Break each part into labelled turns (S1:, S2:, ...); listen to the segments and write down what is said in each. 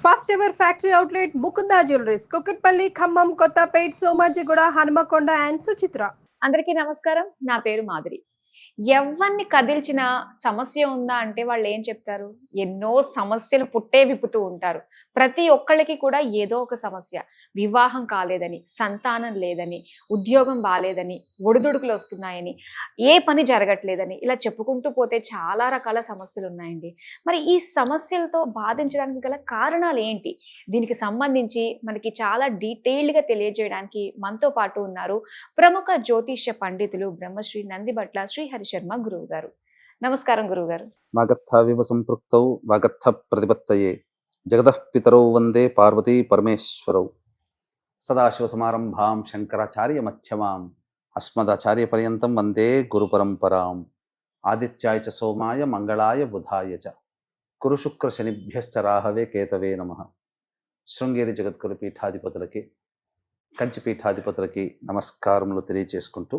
S1: First ever factory outlet Mukunda jewellers Kukatpally Khammam Kothapet Somajiguda Hanamkonda and Suchitra.
S2: అందరికీ నమస్కారం. నా పేరు మాధురి. ఎవ్వరిని కదిల్చిన సమస్య ఉందా అంటే వాళ్ళు ఏం చెప్తారు? ఎన్నో సమస్యలు పుట్టే విప్పుతూ ఉంటారు. ప్రతి ఒక్కళ్ళకి కూడా ఏదో ఒక సమస్య. వివాహం కాలేదని, సంతానం లేదని, ఉద్యోగం బాలేదని, ఒడిదుడుకులు వస్తున్నాయని, ఏ పని జరగట్లేదని ఇలా చెప్పుకుంటూ పోతే చాలా రకాల సమస్యలు ఉన్నాయండి. మరి ఈ సమస్యలతో బాధించడానికి గల కారణాలు ఏంటి? దీనికి సంబంధించి మనకి చాలా డీటెయిల్డ్గా తెలియజేయడానికి మనతో పాటు ఉన్నారు ప్రముఖ జ్యోతిష్య పండితులు బ్రహ్మశ్రీ నందిబట్ల శ్రీహరి శర్మ గురువు గారు. నమస్కారం గురువు గారు.
S3: వాగర్థావివ సంపృక్తౌ వాగర్థ ప్రతిపత్తయే జగదః పితరౌ వందే పార్వతీ పరమేశ్వరౌ సదాశివ సమారంభాం శంకరాచార్య మధ్యమాం అస్మదాచార్య పర్యంతం వందే గురు పరంపరాం ఆదిత్యాయ చ సోమాయ మంగళాయ బుధాయ చ కురు శుక్ర శనిభ్యశ్చ రాహవే కేతవే నమః. శృంగేరి జగద్గురు పీఠాధిపతులకి, కంచి పీఠాధిపతులకి నమస్కారములు తెలియజేసుకుంటూ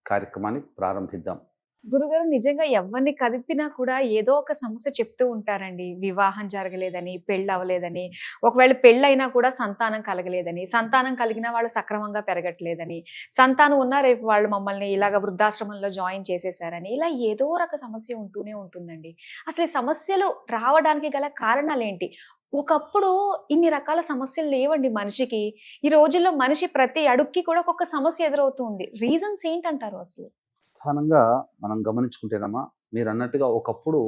S3: కార్యక్రమాన్ని ప్రారంభిద్దాం.
S2: గురుగారు, నిజంగా ఎవరిని కదిపినా కూడా ఏదో ఒక సమస్య చెప్తూ ఉంటారండి. వివాహం జరగలేదని, పెళ్ళి అవ్వలేదని, ఒకవేళ పెళ్ళైనా కూడా సంతానం కలగలేదని, సంతానం కలిగిన వాళ్ళు సక్రమంగా పెరగట్లేదని, సంతానం ఉన్నా రేపు వాళ్ళు మమ్మల్ని ఇలాగ వృద్ధాశ్రమంలో జాయిన్ చేసేసారని, ఇలా ఏదో రక సమస్య ఉంటూనే ఉంటుందండి. అసలు ఈ సమస్యలు రావడానికి గల కారణాలు ఏంటి? ఒకప్పుడు ఇన్ని రకాల సమస్యలు లేవండి మనిషికి. ఈ రోజుల్లో మనిషి ప్రతి అడుగుకి కూడా ఒక్కొక్క సమస్య ఎదురవుతుంది. రీజన్స్ ఏంటంటారు అసలు?
S3: ప్రధానంగా మనం గమనించుకుంటేనమ్మా, మీరు అన్నట్టుగా ఒకప్పుడు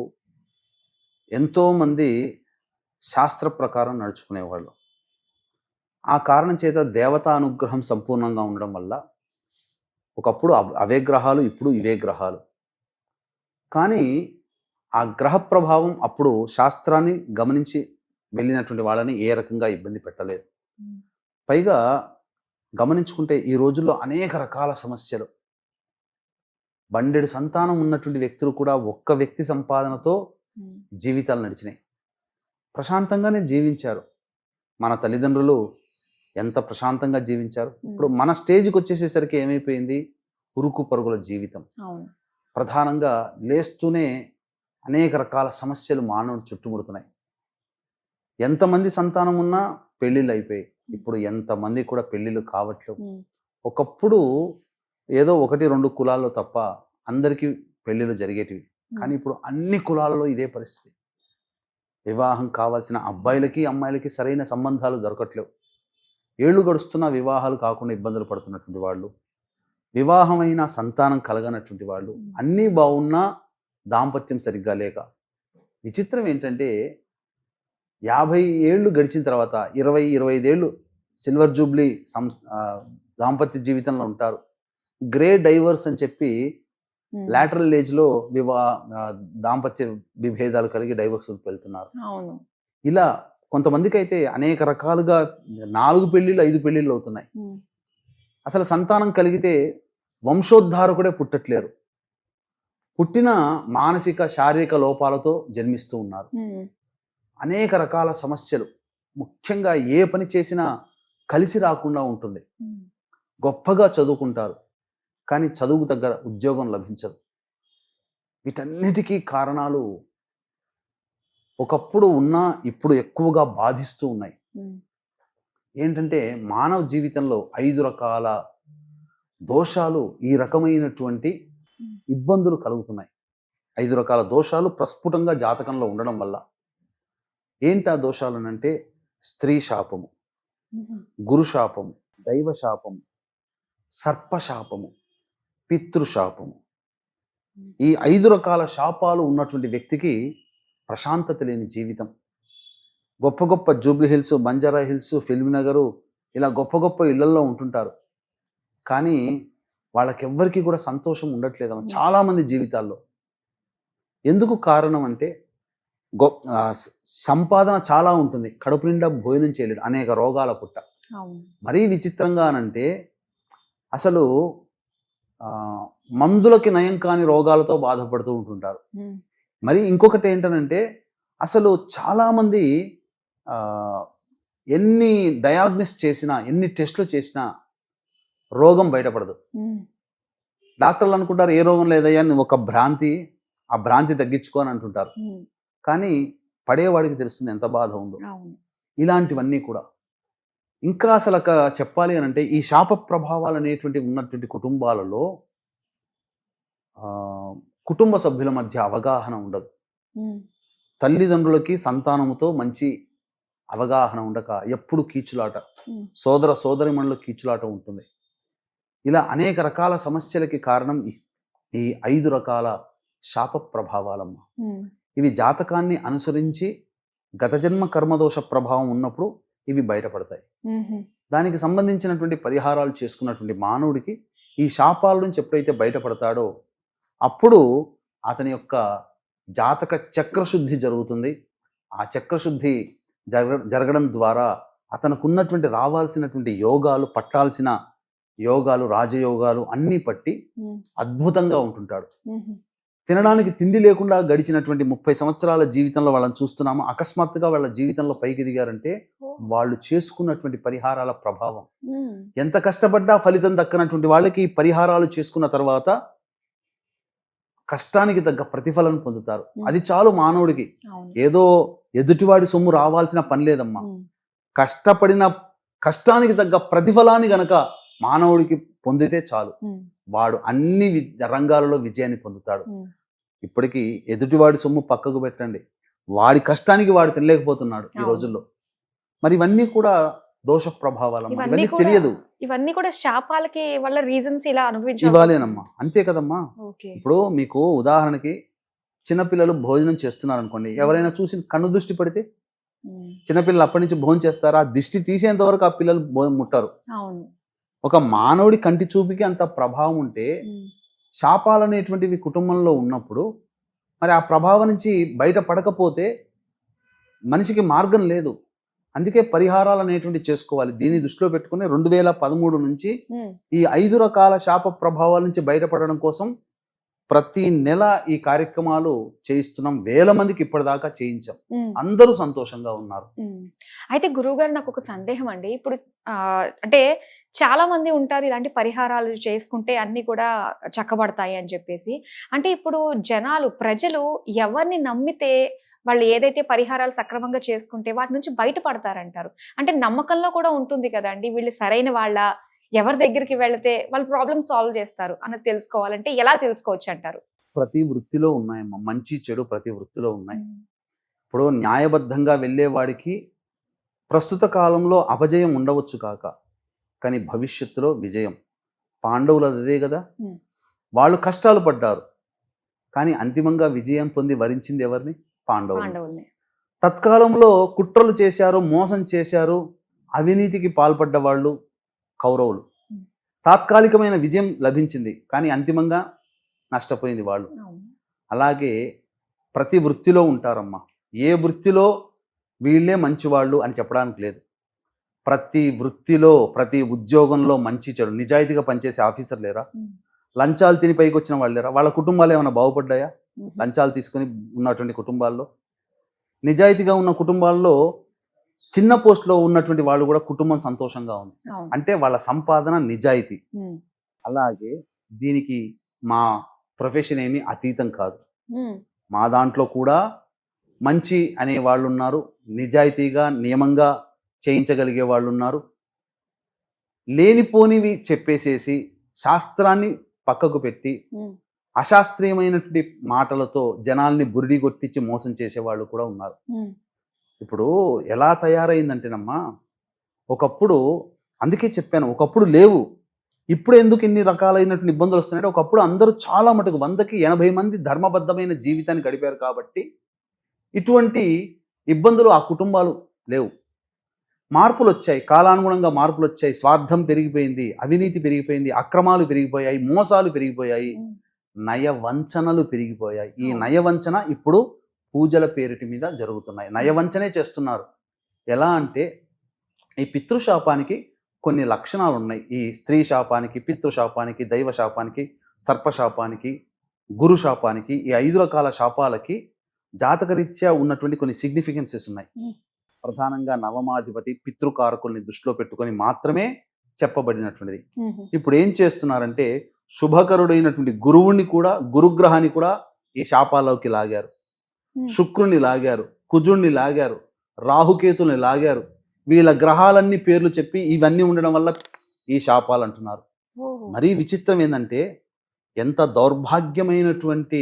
S3: ఎంతోమంది శాస్త్ర ప్రకారం నడుచుకునేవాళ్ళు. ఆ కారణం చేత దేవతా అనుగ్రహం సంపూర్ణంగా ఉండడం వల్ల ఒకప్పుడు అవే గ్రహాలు, ఇప్పుడు ఇవే గ్రహాలు. కానీ ఆ గ్రహ ప్రభావం అప్పుడు శాస్త్రాన్ని గమనించి వెళ్ళినటువంటి వాళ్ళని ఏ రకంగా ఇబ్బంది పెట్టలేదు. పైగా గమనించుకుంటే ఈ రోజుల్లో అనేక రకాల సమస్యలు, బండెడు సంతానం ఉన్నటువంటి వ్యక్తులు కూడా ఒక్క వ్యక్తి సంపాదనతో జీవితాలు నడిచినాయి. ప్రశాంతంగానే జీవించారు. మన తల్లిదండ్రులు ఎంత ప్రశాంతంగా జీవించారు. ఇప్పుడు మన స్టేజ్కి వచ్చేసేసరికి ఏమైపోయింది? ఉరుకు పరుగుల జీవితం. ప్రధానంగా లేస్తూనే అనేక రకాల సమస్యలు మానవుని చుట్టుముడుతున్నాయి. ఎంతమంది సంతానం ఉన్నా పెళ్ళిళ్ళు అయిపోయాయి. ఇప్పుడు ఎంతమంది కూడా పెళ్ళిళ్ళు కావట్లేవు. ఒకప్పుడు ఏదో 1-2 కులాల్లో తప్ప అందరికీ పెళ్ళిళ్ళు జరిగేటివి. కానీ ఇప్పుడు అన్ని కులాలలో ఇదే పరిస్థితి. వివాహం కావాల్సిన అబ్బాయిలకి అమ్మాయిలకి సరైన సంబంధాలు దొరకట్లేవు. ఏళ్ళు గడుస్తున్న వివాహాలు కాకుండా ఇబ్బందులు పడుతున్నటువంటి వాళ్ళు, వివాహమైన సంతానం కలగనటువంటి వాళ్ళు, అన్నీ బాగున్నా దాంపత్యం సరిగ్గా లేక. విచిత్రం ఏంటంటే 50 ఏళ్ళు గడిచిన తర్వాత 20-25 ఏళ్ళు సిల్వర్ జూబ్లీ దాంపత్య జీవితంలో ఉంటారు. గ్రే డైవర్స్ అని చెప్పి లాటరల్ ఏజ్లో దాంపత్య విభేదాలు కలిగి డైవర్స్ వెళ్తున్నారు. ఇలా కొంతమందికి అయితే అనేక రకాలుగా 4 పెళ్ళిళ్ళు 5 పెళ్ళిళ్ళు అవుతున్నాయి. అసలు సంతానం కలిగితే వంశోద్ధారకుడే పుట్టట్లేరు. పుట్టిన మానసిక శారీరక లోపాలతో జన్మిస్తూ ఉన్నారు. అనేక రకాల సమస్యలు. ముఖ్యంగా ఏ పని చేసినా కలిసి రాకుండా ఉంటుంది. గొప్పగా చదువుకుంటారు, కానీ చదువుకు తగ్గ ఉద్యోగం లభించదు. వీటన్నిటికీ కారణాలు ఒకప్పుడు ఉన్నా ఇప్పుడు ఎక్కువగా బాధిస్తూ ఉన్నాయి. ఏంటంటే మానవ జీవితంలో 5 రకాల దోషాలు, ఈ రకమైనటువంటి ఇబ్బందులు కలుగుతున్నాయి. 5 రకాల దోషాలు ప్రస్ఫుటంగా జాతకంలో ఉండడం వల్ల. ఏంటి ఆ దోషాలు అంటే? స్త్రీ శాపము, గురు శాపము, దైవ శాపము, సర్పశాపము, పితృశాపము. ఈ 5 రకాల శాపాలు ఉన్నటువంటి వ్యక్తికి ప్రశాంతత లేని జీవితం. గొప్ప గొప్ప Jubilee hills, Banjara hills, film Nagar, ఇలా గొప్ప గొప్ప ఇళ్లల్లో ఉంటుంటారు. కానీ వాళ్ళకెవ్వరికీ కూడా సంతోషం ఉండట్లేదు చాలామంది జీవితాల్లో. ఎందుకు కారణం అంటే సంపాదన చాలా ఉంటుంది, కడుపు నిండా భోజనం చేయలేడు, అనేక రోగాల పుట్ట. మరీ విచిత్రంగా అనంటే అసలు మందులకి నయం కాని రోగాలతో బాధపడుతూ ఉంటుంటారు. మరి ఇంకొకటి ఏంటనంటే అసలు చాలామంది ఎన్ని డయాగ్నోస్ చేసినా, ఎన్ని టెస్టులు చేసినా రోగం బయటపడదు. డాక్టర్లు అనుకుంటారు ఏ రోగం లేదయ్యా, ఒక భ్రాంతి, ఆ భ్రాంతి తగ్గించుకో అని అంటుంటారు. కానీ పడేవాడికి తెలుస్తుంది ఎంత బాధ ఉందో. ఇలాంటివన్నీ కూడా. ఇంకా అసలు చెప్పాలి అని అంటే ఈ శాప ప్రభావాలు అనేటువంటి ఉన్నటువంటి కుటుంబాలలో కుటుంబ సభ్యుల మధ్య అవగాహన ఉండదు. తల్లిదండ్రులకి సంతానముతో మంచి అవగాహన ఉండక ఎప్పుడు కీచులాట, సోదర సోదరిమణుల కీచులాట ఉంటుంది. ఇలా అనేక రకాల సమస్యలకి కారణం ఈ 5 రకాల శాప ప్రభావాలమ్మ. ఇవి జాతకాన్ని అనుసరించి గత జన్మ కర్మదోష ప్రభావం ఉన్నప్పుడు ఇవి బయటపడతాయి. దానికి సంబంధించినటువంటి పరిహారాలు చేసుకున్నటువంటి మానవుడికి ఈ శాపాల నుంచి ఎప్పుడైతే బయటపడతాడో అప్పుడు అతని యొక్క జాతక చక్రశుద్ధి జరుగుతుంది. ఆ చక్రశుద్ధి జరగడం ద్వారా అతనుకున్నటువంటి రావాల్సినటువంటి యోగాలు, పట్టాల్సిన యోగాలు, రాజయోగాలు అన్నీ పట్టి అద్భుతంగా ఉంటుంటాడు. తినడానికి తిండి లేకుండా గడిచినటువంటి 30 సంవత్సరాల జీవితంలో వాళ్ళని చూస్తున్నాము. అకస్మాత్తుగా వాళ్ళ జీవితంలో పైకి ఎదిగారంటే వాళ్ళు చేసుకున్నటువంటి పరిహారాల ప్రభావం. ఎంత కష్టపడ్డా ఫలితం దక్కనటువంటి వాళ్ళకి ఈ పరిహారాలు చేసుకున్న తర్వాత కష్టానికి తగ్గ ప్రతిఫలం పొందుతారు. అది చాలు మానవుడికి. ఏదో ఎదుటివాడి సొమ్ము రావాల్సిన పని లేదమ్మా. కష్టపడిన కష్టానికి తగ్గ ప్రతిఫలాన్ని గనక మానవుడికి పొందితే చాలు, వాడు అన్ని రంగాలలో విజయాన్ని పొందుతాడు. ఇప్పటికీ ఎదుటివాడి సొమ్ము పక్కకు పెట్టండి, వాడి కష్టానికి వాడు తినలేకపోతున్నాడు ఈ రోజుల్లో. మరి ఇవన్నీ కూడా దోష ప్రభావాలు, ఇవన్నీ తెలియదు.
S2: ఇవన్నీ కూడా శాపాలకి వల్ల రీజన్స్ ఇలా
S3: ఇవ్వాలేనమ్మా, అంతే కదమ్మా. ఇప్పుడు మీకు ఉదాహరణకి చిన్నపిల్లలు భోజనం చేస్తున్నారు అనుకోండి, ఎవరైనా చూసి కన్ను దృష్టి పడితే చిన్నపిల్లలు అప్పటి నుంచి భోజనం చేస్తారు, ఆ దిష్టి తీసేంత వరకు ఆ పిల్లలు ముట్టారు. ఒక మానవుడి కంటి చూపుకి అంత ప్రభావం ఉంటే శాపాలు అనేటువంటివి కుటుంబంలో ఉన్నప్పుడు మరి ఆ ప్రభావం నుంచి బయట పడకపోతే మనిషికి మార్గం లేదు. అందుకే పరిహారాలు అనేటువంటి చేసుకోవాలి. దీన్ని దృష్టిలో పెట్టుకుని 2013 నుంచి ఈ 5 రకాల శాప ప్రభావాల నుంచి బయటపడడం కోసం ప్రతి నెల ఈ కార్యక్రమాలు చేయిస్తున్నాం. 1000 మందికి ఇప్పటిదాకా చేయించాం. అందరూ సంతోషంగా ఉన్నారు.
S2: అయితే గురువు గారు, నాకు ఒక సందేహం అండి. ఇప్పుడు అంటే చాలా మంది ఉంటారు ఇలాంటి పరిహారాలు చేసుకుంటే అన్ని కూడా చక్కబడతాయి అని చెప్పేసి. అంటే ఇప్పుడు ప్రజలు ఎవరిని నమ్మితే వాళ్ళు ఏదైతే పరిహారాలు సక్రమంగా చేసుకుంటే వాటి నుంచి బయటపడతారంటారు? అంటే నమ్మకంలో కూడా ఉంటుంది కదండి, వీళ్ళు సరైన వాళ్ళ, ఎవరి దగ్గరికి వెళితే వాళ్ళు ప్రాబ్లమ్ సాల్వ్ చేస్తారు అన్నది తెలుసుకోవాలంటే ఎలా తెలుసుకోవచ్చు అంటారు?
S3: ప్రతి వృత్తిలో ఉన్నాయమ్మా, మంచి చెడు ప్రతి వృత్తిలో ఉన్నాయి. ఇప్పుడు న్యాయబద్ధంగా వెళ్ళేవాడికి ప్రస్తుత కాలంలో అపజయం ఉండవచ్చు కాక, కానీ భవిష్యత్తులో విజయం. పాండవులు అదే కదా, వాళ్ళు కష్టాలు పడ్డారు కానీ అంతిమంగా విజయం పొంది వరించింది ఎవరిని? పాండవుల్ని. తత్కాలంలో కుట్రలు చేశారు, మోసం చేశారు, అవినీతికి పాల్పడ్డ వాళ్ళు కౌరవులు. తాత్కాలికమైన విజయం లభించింది కానీ అంతిమంగా నష్టపోయింది వాళ్ళు. అలాగే ప్రతి వృత్తిలో ఉంటారమ్మా. ఏ వృత్తిలో వీళ్ళే మంచివాళ్ళు అని చెప్పడానికి లేదు. ప్రతి వృత్తిలో, ప్రతి ఉద్యోగంలో మంచి చెడు, నిజాయితీగా పనిచేసే ఆఫీసర్ లేరా? లంచాలు తిని పైకి వచ్చిన వాళ్ళు లేరా? వాళ్ళ కుటుంబాలు ఏమైనా బాగుపడ్డాయా? లంచాలు తీసుకుని ఉన్నటువంటి కుటుంబాల్లో, నిజాయితీగా ఉన్న కుటుంబాల్లో చిన్న పోస్ట్లో ఉన్నటువంటి వాళ్ళు కూడా కుటుంబం సంతోషంగా ఉంది అంటే వాళ్ళ సంపాదన నిజాయితీ. అలాగే దీనికి మా ప్రొఫెషన్ ఏమీ అతీతం కాదు. మా దాంట్లో కూడా మంచి అనే వాళ్ళు ఉన్నారు, నిజాయితీగా నియమంగా చేయించగలిగే వాళ్ళు ఉన్నారు. లేనిపోనివి చెప్పేసేసి శాస్త్రాన్ని పక్కకు పెట్టి అశాస్త్రీయమైనటువంటి మాటలతో జనాల్ని బురిడి కొట్టించి మోసం చేసేవాళ్ళు కూడా ఉన్నారు. ఇప్పుడు ఎలా తయారైందంటేనమ్మా, ఒకప్పుడు, అందుకే చెప్పాను, ఒకప్పుడు లేవు, ఇప్పుడు ఎందుకు ఇన్ని రకాలైనటువంటి ఇబ్బందులు వస్తున్నాయంటే ఒకప్పుడు అందరూ చాలా మటుకు 100కి 80 మంది ధర్మబద్ధమైన జీవితాన్ని గడిపారు కాబట్టి ఇటువంటి ఇబ్బందులు ఆ కుటుంబాలు లేవు. మార్పులు వచ్చాయి, కాలానుగుణంగా మార్పులు వచ్చాయి. స్వార్థం పెరిగిపోయింది, అవినీతి పెరిగిపోయింది, అక్రమాలు పెరిగిపోయాయి, మోసాలు పెరిగిపోయాయి, నయవంచనలు పెరిగిపోయాయి. ఈ నయవంచన ఇప్పుడు పూజల పేరిటి మీద జరుగుతున్నాయి. నయవంచనే చేస్తున్నారు. ఎలా అంటే ఈ పితృశాపానికి కొన్ని లక్షణాలు ఉన్నాయి. ఈ స్త్రీ శాపానికి, పితృశాపానికి, దైవ శాపానికి, సర్పశాపానికి, గురు శాపానికి, ఈ 5 రకాల శాపాలకి జాతకరీత్యా ఉన్నటువంటి కొన్ని సిగ్నిఫికెన్సెస్ ఉన్నాయి. ప్రధానంగా నవమాధిపతి పితృకారకుల్ని దృష్టిలో పెట్టుకొని మాత్రమే చెప్పబడినటువంటిది. ఇప్పుడు ఏం చేస్తున్నారంటే శుభకరుడైనటువంటి గురువుని కూడా, గురుగ్రహాన్ని కూడా ఈ శాపాల్లోకి లాగారు. శుక్రుని లాగారు, కుజుణ్ణి లాగారు, రాహుకేతుల్ని లాగారు. వీళ్ళ గ్రహాలన్నీ పేర్లు చెప్పి ఇవన్నీ ఉండడం వల్ల ఈ శాపాలు అంటున్నారు. మరీ విచిత్రం ఏంటంటే ఎంత దౌర్భాగ్యమైనటువంటి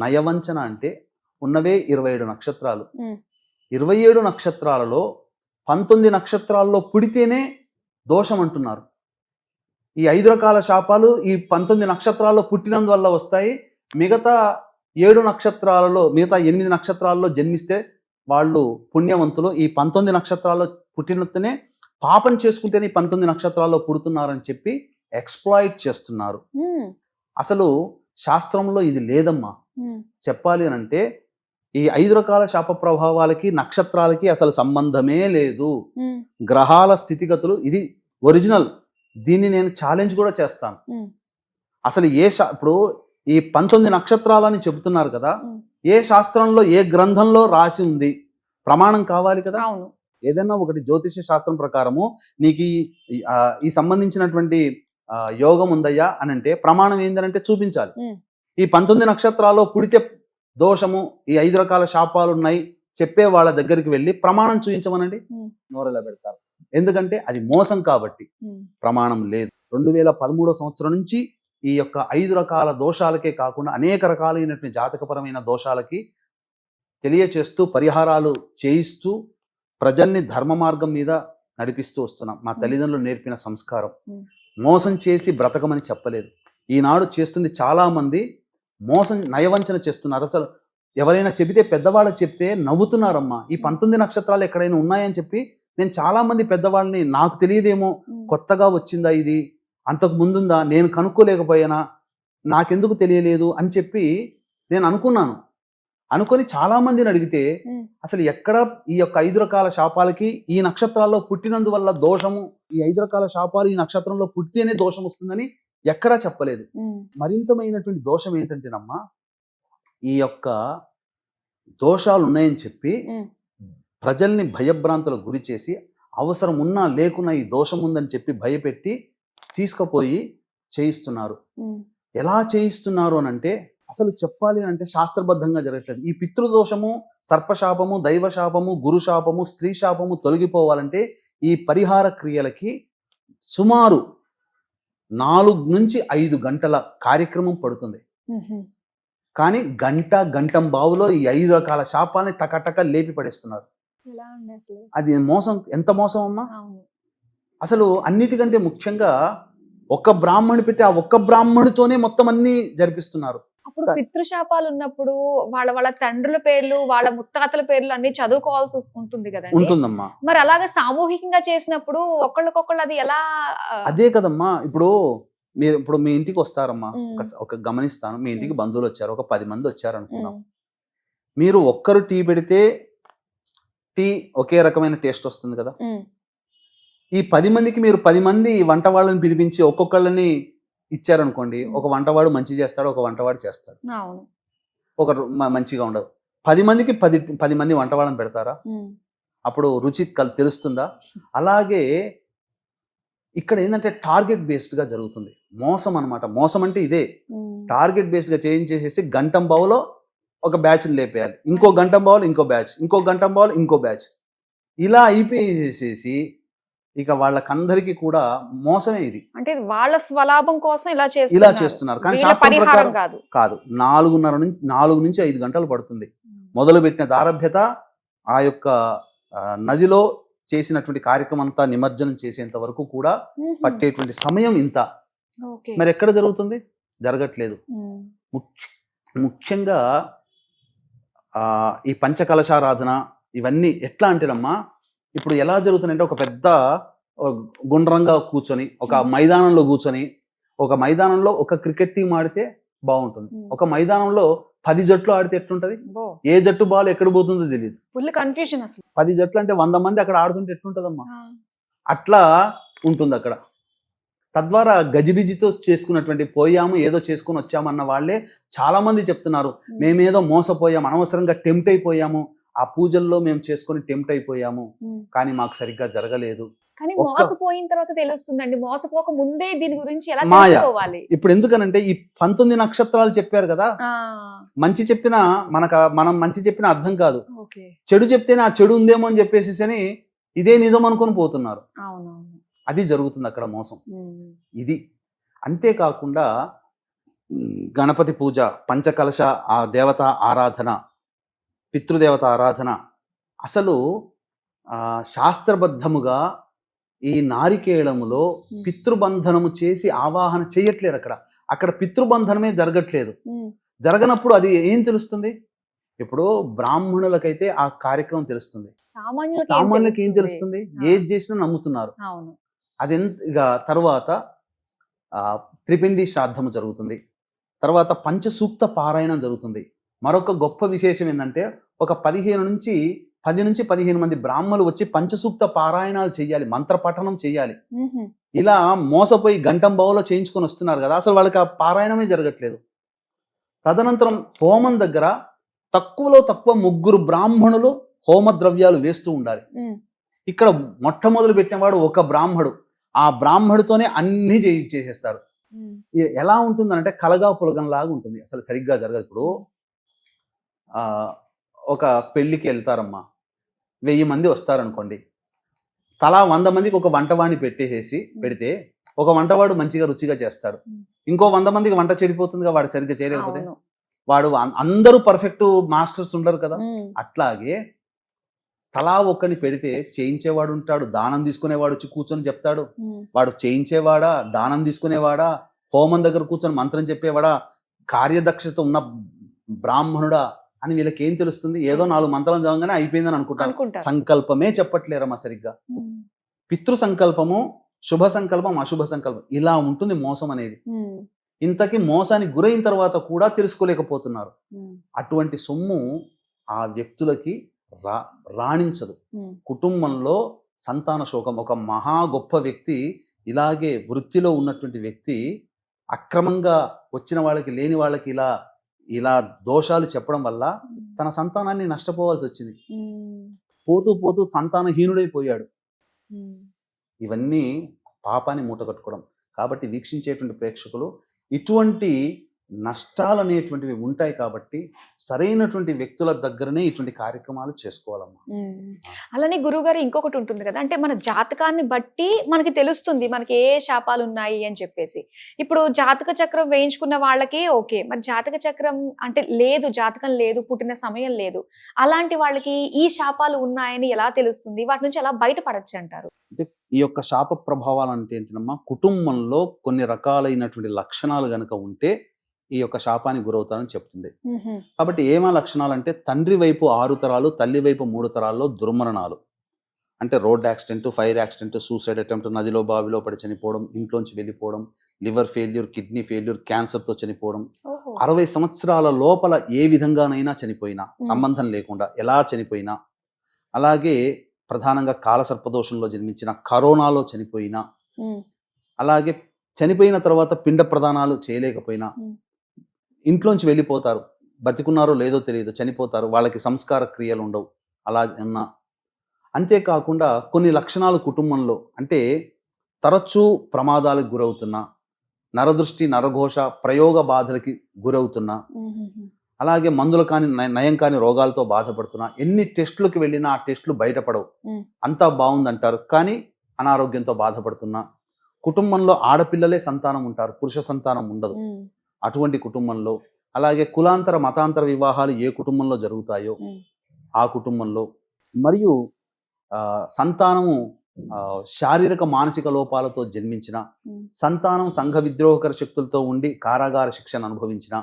S3: నయవంచన అంటే ఉన్నవే 27 నక్షత్రాలు. 27 నక్షత్రాలలో 19 నక్షత్రాల్లో పుడితేనే దోషం అంటున్నారు. ఈ 5 రకాల శాపాలు ఈ 19 నక్షత్రాల్లో పుట్టినందువల్ల వస్తాయి. మిగతా 7 నక్షత్రాలలో మిగతా 8 నక్షత్రాల్లో జన్మిస్తే వాళ్ళు పుణ్యవంతులు. ఈ 19 నక్షత్రాల్లో పుట్టినట్టునే పాపం చేసుకుంటేనే ఈ 19 నక్షత్రాల్లో పుడుతున్నారని చెప్పి ఎక్స్ప్లాయిట్ చేస్తున్నారు. అసలు శాస్త్రంలో ఇది లేదమ్మా. చెప్పాలి అని అంటే ఈ 5 రకాల శాప ప్రభావాలకి నక్షత్రాలకి అసలు సంబంధమే లేదు. గ్రహాల స్థితిగతులు ఇది ఒరిజినల్. దీన్ని నేను ఛాలెంజ్ కూడా చేస్తాను. అసలు ఇప్పుడు ఈ 19 నక్షత్రాలని చెబుతున్నారు కదా, ఏ శాస్త్రంలో ఏ గ్రంథంలో రాసి ఉంది? ప్రమాణం కావాలి కదా. ఏదైనా ఒకటి జ్యోతిష శాస్త్రం ప్రకారము నీకు ఈ సంబంధించినటువంటి యోగం ఉందయ్యా అని అంటే ప్రమాణం ఏంటంటే చూపించాలి. ఈ 19 నక్షత్రాల్లో పుడితే దోషము, ఈ 5 రకాల శాపాలు ఉన్నాయి చెప్పే వాళ్ళ దగ్గరికి వెళ్ళి ప్రమాణం చూపించమనండి, నోరెలా పెడతారు. ఎందుకంటే అది మోసం కాబట్టి ప్రమాణం లేదు. 2013 సంవత్సరం నుంచి ఈ యొక్క 5 రకాల దోషాలకే కాకుండా అనేక రకాలైనటువంటి జాతకపరమైన దోషాలకి తెలియచేస్తూ పరిహారాలు చేయిస్తూ ప్రజల్ని ధర్మ మార్గం మీద నడిపిస్తూ వస్తున్నాం. మా తల్లిదండ్రులు నేర్పిన సంస్కారం. మోసం చేసి బ్రతకమని చెప్పలేదు. ఈనాడు చేస్తుంది చాలా మంది మోసం, నయవంచన చేస్తున్నారు. అసలు ఎవరైనా చెబితే పెద్దవాళ్ళకి చెప్తే నవ్వుతున్నారమ్మా. ఈ 19 నక్షత్రాలు ఎక్కడైనా ఉన్నాయని చెప్పి నేను చాలా మంది పెద్దవాళ్ళని, నాకు తెలియదేమో, కొత్తగా వచ్చిందా ఇది, అంతకు ముందుందా, నేను కనుక్కోలేకపోయానా, నాకెందుకు తెలియలేదు అని చెప్పి నేను అనుకొని చాలా మందిని అడిగితే అసలు ఎక్కడ ఈ యొక్క 5 రకాల శాపాలకి ఈ నక్షత్రాల్లో పుట్టినందువల్ల దోషము, ఈ 5 రకాల శాపాలు ఈ నక్షత్రంలో పుట్టితేనే దోషం వస్తుందని ఎక్కడా చెప్పలేదు. మరింతమైనటువంటి దోషం ఏంటంటేనమ్మా, ఈ యొక్క దోషాలు ఉన్నాయని చెప్పి ప్రజల్ని భయభ్రాంతులకు గురి చేసి అవసరం ఉన్నా లేకున్నా ఈ దోషం ఉందని చెప్పి భయపెట్టి తీసుకుపోయి చేయిస్తున్నారు. ఎలా చేయిస్తున్నారు అని అంటే అసలు చెప్పాలి అంటే శాస్త్రబద్ధంగా జరగట్లేదు. ఈ పితృదోషము, సర్పశాపము, దైవశాపము, గురుశాపము, స్త్రీ శాపము తొలగిపోవాలంటే ఈ పరిహార క్రియలకి సుమారు 4 నుంచి 5 గంటల కార్యక్రమం పడుతుంది. కానీ గంటం బావులో ఈ 5 రకాల శాపాలని టకటక లేపి పడేస్తున్నారు. అది మోసం. ఎంత మోసం అమ్మా. అసలు అన్నిటికంటే ముఖ్యంగా ఒక్క బ్రాహ్మణి పెట్టి ఆ ఒక్క బ్రాహ్మణితోనే మొత్తం అన్ని జరిపిస్తున్నారు.
S2: అప్పుడు పితృశాపాలు ఉన్నప్పుడు వాళ్ళ తండ్రుల పేర్లు, వాళ్ళ ముత్తాతల పేర్లు అన్ని చదువుకోవాల్సి ఉంటుంది కదా.
S3: ఉంటుందమ్మా.
S2: మరి అలాగే సామూహికంగా చేసినప్పుడు ఒకళ్ళకొకళ్ళు అది ఎలా?
S3: అదే కదమ్మా. ఇప్పుడు మీ ఇంటికి వస్తారమ్మా, ఒక గమనిస్తాను, మీ ఇంటికి బంధువులు వచ్చారు, ఒక 10 మంది వచ్చారు అనుకున్నాం. మీరు ఒక్కరు టీ పెడితే టీ ఒకే రకమైన టేస్ట్ వస్తుంది కదా. ఈ 10 మందికి మీరు 10 మంది వంట వాళ్ళని పిలిపించి ఒక్కొక్కళ్ళని ఇచ్చారనుకోండి, ఒక వంటవాడు మంచి చేస్తాడు, ఒక వంటవాడు చేస్తాడు, ఒకరు మంచిగా ఉండదు. 10 మందికి 10 మంది వంటవాళ్ళని పెడతారా? అప్పుడు రుచి తెలుస్తుందా? అలాగే ఇక్కడ ఏంటంటే టార్గెట్ బేస్డ్ గా జరుగుతుంది మోసం అన్నమాట. మోసం అంటే ఇదే, టార్గెట్ బేస్డ్ గా చేసేసి గంటం బావులో ఒక బ్యాచ్ లేపేయాలి, ఇంకో గంటం బావులు ఇంకో బ్యాచ్, ఇంకో గంటం బావులు ఇంకో బ్యాచ్, ఇలా అయిపోయేసేసి ఇక వాళ్ళకందరికీ కూడా మోసమే ఇది.
S2: అంటే వాళ్ళ స్వలాభం కోసం ఇలా
S3: చేస్తున్నారు. కానీ శాస్త్రం ప్రకారం కాదు. 4 నుంచి 5 గంటలు పడుతుంది. మొదలు పెట్టిన దారభ్యత ఆ యొక్క నదిలో చేసినటువంటి కార్యక్రమం అంతా నిమజ్జనం చేసేంత వరకు కూడా పట్టేటువంటి సమయం ఇంత. మరి ఎక్కడ జరుగుతుంది? జరగట్లేదు. ముఖ్యంగా ఈ పంచకలశారాధన ఇవన్నీ ఎట్లా అంటేనమ్మా, ఇప్పుడు ఎలా జరుగుతుందంటే ఒక పెద్ద గుండ్రంగా కూర్చొని ఒక మైదానంలో కూర్చొని, ఒక మైదానంలో ఒక క్రికెట్ టీం ఆడితే బాగుంటుంది, ఒక మైదానంలో 10 జట్లు ఆడితే ఎట్లుంటది? ఏ జట్టు బాల్ ఎక్కడ పోతుందో తెలియదు.
S2: ఫుల్ కన్ఫ్యూజన్ అసలు. 10
S3: జట్లు అంటే 100 మంది అక్కడ ఆడుతుంటే ఎట్లుంటదమ్మా? అట్లా ఉంటుంది అక్కడ. తద్వారా గజిబిజితో చేసుకున్నటువంటి పోయాము, ఏదో చేసుకుని వచ్చామన్న వాళ్ళే చాలా మంది చెప్తున్నారు, మేమేదో మోసపోయాము, అనవసరంగా టెంప్ట్ అయిపోయాము, ఆ పూజల్లో మేము చేసుకొని టెంప్ట్ అయిపోయాము, కానీ మాకు సరిగ్గా జరగలేదు.
S2: కానీ
S3: ఒక్క
S2: మోసపోయిన తర్వాత తెలుస్తుందండి. మోసపోక ముందే దీని గురించి ఎలా
S3: మాయ.
S2: తెలుసుకోవాలి?
S3: ఇప్పుడు ఎందుకనంటే ఈ 19 నక్షత్రాలు చెప్పారు కదా,
S2: ఆ!
S3: మంచి చెప్పినా మనం మంచి చెప్పిన అర్థం కాదు,
S2: ఓకే.
S3: చెడు చెప్తేనే ఆ చెడు ఉందేమో అని చెప్పేసి ఇదే నిజం అనుకొని పోతున్నారు.
S2: అవునవును.
S3: అది జరుగుతుంది అక్కడ మోసం.
S2: హ్మ్.
S3: ఇది అంతేకాకుండా గణపతి పూజ, పంచకలశ ఆ దేవత ఆరాధన, పితృదేవత ఆరాధన అసలు శాస్త్రబద్ధముగా ఈ నారికేళములో
S2: హ్మ్.
S3: పితృబంధనము చేసి ఆవాహన చేయట్లేదు. అక్కడ పితృబంధనమే జరగట్లేదు.
S2: హ్మ్.
S3: జరగనప్పుడు అది ఏం తెలుస్తుంది? ఇప్పుడు బ్రాహ్మణులకైతే ఆ కార్యక్రమం తెలుస్తుంది,
S2: సామాన్యులకి ఏం
S3: సామాన్యులకి ఏం
S2: తెలుస్తుంది?
S3: తెలుస్తుంది?
S2: ఆ!
S3: ఏది చేసినా నమ్ముతున్నారు.
S2: అవును.
S3: ఇక తర్వాత త్రిపిండి శ్రాద్ధము జరుగుతుంది, తర్వాత పంచసూక్త పారాయణం జరుగుతుంది. మరొక గొప్ప విశేషం ఏంటంటే ఒక 10 నుంచి 15 మంది బ్రాహ్మణులు వచ్చి పంచసూక్త పారాయణాలు చేయాలి, మంత్ర పఠనం చేయాలి.
S2: హుహు.
S3: ఇలా మోసపోయి గంటం బావులో చేయించుకొని వస్తున్నారు కదా, అసలు వాళ్ళకి ఆ పారాయణమే జరగట్లేదు. తదనంతరం హోమం దగ్గర తక్కువలో తక్కువ 3 బ్రాహ్మణులు హోమ ద్రవ్యాలు వేస్తూ ఉండాలి.
S2: హ్మ్.
S3: ఇక్కడ మొట్టమొదలు పెట్టినవాడు ఒక బ్రాహ్మడు, ఆ బ్రాహ్మడితోనే అన్ని చేసేస్తారు.
S2: హ్మ్.
S3: ఎలా ఉంటుందంటే కలగా పులగం లాగా ఉంటుంది, అసలు సరిగ్గా జరగదు. ఇప్పుడు ఆ ఒక పెళ్లికి వెళ్తారమ్మా, 1000 మంది వస్తారనుకోండి, తలా 100 మందికి ఒక వంటవాడిని పెడితే ఒక వంటవాడు మంచిగా రుచిగా చేస్తాడు, ఇంకో 100 మందికి వంట చెడిపోతుందిగా వాడు సరిగ్గా చేయలేకపోతే.
S2: అవును.
S3: వాడు అందరూ పర్ఫెక్ట్ మాస్టర్స్ ఉండరు కదా.
S2: హ్మ్.
S3: అట్లాగే తలా ఒక్కని పెడితే చేయించేవాడు ఉంటాడు, దానం తీసుకునేవాడు వచ్చి కూర్చొని చెప్తాడు.
S2: హ్మ్.
S3: వాడు చేయించేవాడా, దానం తీసుకునేవాడా, హోమం దగ్గర కూర్చొని మంత్రం చెప్పేవాడా, కార్యదక్షత ఉన్న బ్రాహ్మణుడా అని వీళ్ళకి ఏం తెలుస్తుంది? ఏదో 4 మంత్రాలు చదవగానే అయిపోయిందని అనుకుంటారు.
S2: అనుకుంటారు.
S3: సంకల్పమే చెప్పట్లేరమ్మా సరిగ్గా.
S2: హ్మ్.
S3: పితృ సంకల్పము, శుభ సంకల్పం, అశుభ సంకల్పం, ఇలా ఉంటుంది మోసం అనేది.
S2: హ్మ్.
S3: ఇంతకీ మోసానికి గురైన తర్వాత కూడా తెలుసుకోలేకపోతున్నారు.
S2: హ్మ్.
S3: అటువంటి సొమ్ము ఆ వ్యక్తులకి రాణించదు.
S2: హ్మ్.
S3: కుటుంబంలో సంతాన శోకం. ఒక మహా గొప్ప వ్యక్తి, ఇలాగే వృత్తిలో ఉన్నటువంటి వ్యక్తి అక్రమంగా వచ్చిన వాళ్ళకి, లేని వాళ్ళకి ఇలా దోషాలు చెప్పడం వల్ల తన సంతానాన్ని నష్టపోవాల్సి వచ్చింది.
S2: హ్మ్.
S3: పోతూ పోతూ సంతానహీనుడైపోయాడు.
S2: హ్మ్.
S3: ఇవన్నీ పాపాన్ని మూటగట్టుకోవడం. కాబట్టి వీక్షించేటువంటి ప్రేక్షకులు ఇటువంటి నష్టాలు అనేటువంటివి ఉంటాయి కాబట్టి సరైనటువంటి వ్యక్తుల దగ్గరనే ఇటువంటి కార్యక్రమాలు చేసుకోవాలమ్మా.
S2: హ్మ్. అలానే గురువుగారు ఇంకొకటి ఉంటుంది కదా! అంటే మన జాతకాన్ని బట్టి మనకి తెలుస్తుంది, మనకి ఏ శాపాలు ఉన్నాయి అని చెప్పేసి. ఇప్పుడు జాతక చక్రం వేయించుకున్న వాళ్ళకి ఓకే. మరి జాతక చక్రం అంటే లేదు, జాతకం లేదు, పుట్టిన సమయం లేదు, అలాంటి వాళ్ళకి ఈ శాపాలు ఉన్నాయని ఎలా తెలుస్తుంది? వాటి నుంచి ఎలా బయటపడొచ్చు అంటారు?
S3: అంటే ఈ యొక్క శాప ప్రభావాలు అంటే ఏంటమ్మా, కుటుంబంలో కొన్ని రకాలైనటువంటి లక్షణాలు గనక ఉంటే ఈ యొక్క శాపానికి గురవుతారని చెప్తుంది.
S2: హుహు.
S3: కాబట్టి ఏమా లక్షణాలు అంటే, తండ్రి వైపు 6 తరాలు, తల్లి వైపు 3 తరాల్లో దుర్మరణాలు. అంటే road accident, fire accident, suicide attempt, నదిలో బావిలో పడి చనిపోవడం, ఇంట్లోంచి వెళ్ళిపోవడం, లివర్ ఫెయిల్యూర్, కిడ్నీ ఫెయిల్యూర్, క్యాన్సర్తో చనిపోవడం,
S2: ఓహో!
S3: 60 సంవత్సరాల లోపల ఏ విధంగానైనా చనిపోయినా, సంబంధం లేకుండా ఎలా చనిపోయినా, అలాగే ప్రధానంగా కాలసర్పదోషంలో జన్మించిన, కరోనాలో చనిపోయినా,
S2: హ్మ్.
S3: అలాగే చనిపోయిన తర్వాత పిండ ప్రదానాలు చేయలేకపోయినా,
S2: హ్మ్.
S3: ఇంట్లోంచి వెళ్ళిపోతారు, బతికున్నారో లేదో తెలియదు, చనిపోతారు, వాళ్ళకి సంస్కార క్రియలు ఉండవు, అలా ఉన్నా. అంతేకాకుండా కొన్ని లక్షణాలు కుటుంబంలో అంటే తరచూ ప్రమాదాలకు గురవుతున్నా, నరదృష్టి, నరఘోష, ప్రయోగ బాధలకి గురవుతున్నా,
S2: హుహుహు.
S3: అలాగే మందులు కాని నయం కాని రోగాలతో బాధపడుతున్నా, ఎన్ని టెస్టులకు వెళ్ళినా ఆ టెస్టులు బయటపడవు,
S2: హ్మ్.
S3: అంతా బాగుందంటారు కానీ అనారోగ్యంతో బాధపడుతున్నా, కుటుంబంలో ఆడపిల్లలే సంతానం ఉంటారు, పురుష సంతానం ఉండదు,
S2: హ్మ్.
S3: అటువంటి కుటుంబంలో, అలాగే కులాంతర మతాంతర వివాహాలు ఏ కుటుంబంలో జరుగుతాయో
S2: హ్మ్.
S3: ఆ కుటుంబంలో, మరియు సంతానము శారీరక మానసిక లోపాలతో జన్మించిన,
S2: హ్మ్.
S3: సంతానం సంఘ విద్రోహకర శక్తులతో ఉండి కారాగార శిక్షను అనుభవించిన,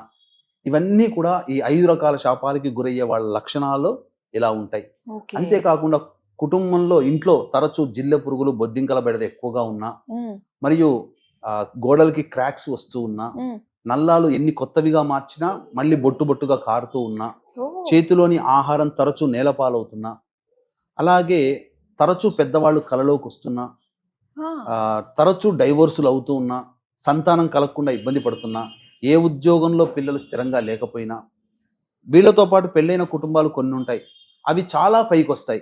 S3: ఇవన్నీ కూడా ఈ 5 రకాల శాపాలకి గురయ్యే వాళ్ళ లక్షణాలు ఇలా ఉంటాయి.
S2: ఓకే.
S3: అంతేకాకుండా కుటుంబంలో, ఇంట్లో తరచూ జిల్లె పురుగులు, బొద్దింకల బెడద ఎక్కువగా ఉన్నా,
S2: హ్మ్.
S3: మరియు గోడలకి క్రాక్స్ వస్తూ ఉన్నా,
S2: హ్మ్.
S3: నల్లాలు ఎన్ని కొత్తవిగా మార్చినా మళ్ళీ బొట్టు బొట్టుగా కారుతూ ఉన్నా,
S2: ఓహ్!
S3: చేతిలోని ఆహారం తరచూ నేలపాలవుతున్నా, అలాగే తరచూ పెద్దవాళ్ళు కలలోకి వస్తున్నా,
S2: ఆ!
S3: తరచూ డైవోర్సులు అవుతూ ఉన్నా, సంతానం కలగకుండా ఇబ్బంది పడుతున్నా, ఏ ఉద్యోగంలో పిల్లలు స్థిరంగా లేకపోయినా, వీళ్ళతో పాటు పెళ్ళైన కుటుంబాలు కొన్ని ఉంటాయి, అవి చాలా పైకి వస్తాయి.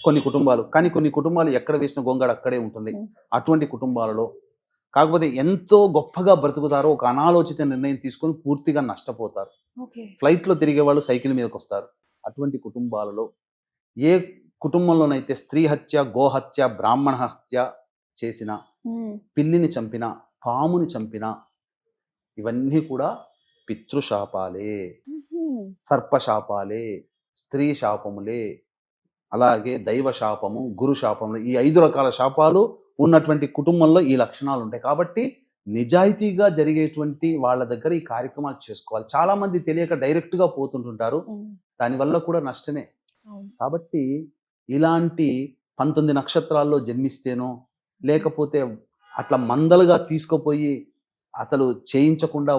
S3: కొన్ని కుటుంబాలు, కానీ కొన్ని కుటుంబాలు ఎక్కడ వేసిన గొంగడ అక్కడే ఉంటుంది. అటువంటి కుటుంబాలలో కాకపోతే ఎంతో గొప్పగా బ్రతుకుతారో ఒక అనాలోచిత నిర్ణయం తీసుకొని పూర్తిగా నష్టపోతారు. ఫ్లైట్లో తిరిగే వాళ్ళు సైకిల్ మీదకి వస్తారు. అటువంటి కుటుంబాలలో ఏ కుటుంబంలోనైతే స్త్రీ హత్య, గోహత్య, బ్రాహ్మణ హత్య చేసిన, పిల్లిని చంపిన, పాముని చంపిన, ఇవన్నీ కూడా పితృశాపాలే, సర్పశాపాలే, స్త్రీ శాపములే, అలాగే దైవ శాపము, గురు శాపములు, ఈ 5 రకాల శాపాలు ఉన్నటువంటి కుటుంబంలో ఈ లక్షణాలు ఉంటాయి. కాబట్టి నిజాయితీగా జరిగేటువంటి వాళ్ళ దగ్గర ఈ కార్యక్రమాలు చేసుకోవాలి. చాలా మంది తెలియక డైరెక్ట్గా పోతుంటుంటారు, దానివల్ల కూడా నష్టమే. కాబట్టి ఇలాంటి 19 నక్షత్రాల్లో జన్మిస్తేనో లేకపోతే అట్లా మందలుగా తీసుకుపోయి అతను చేయించకుండా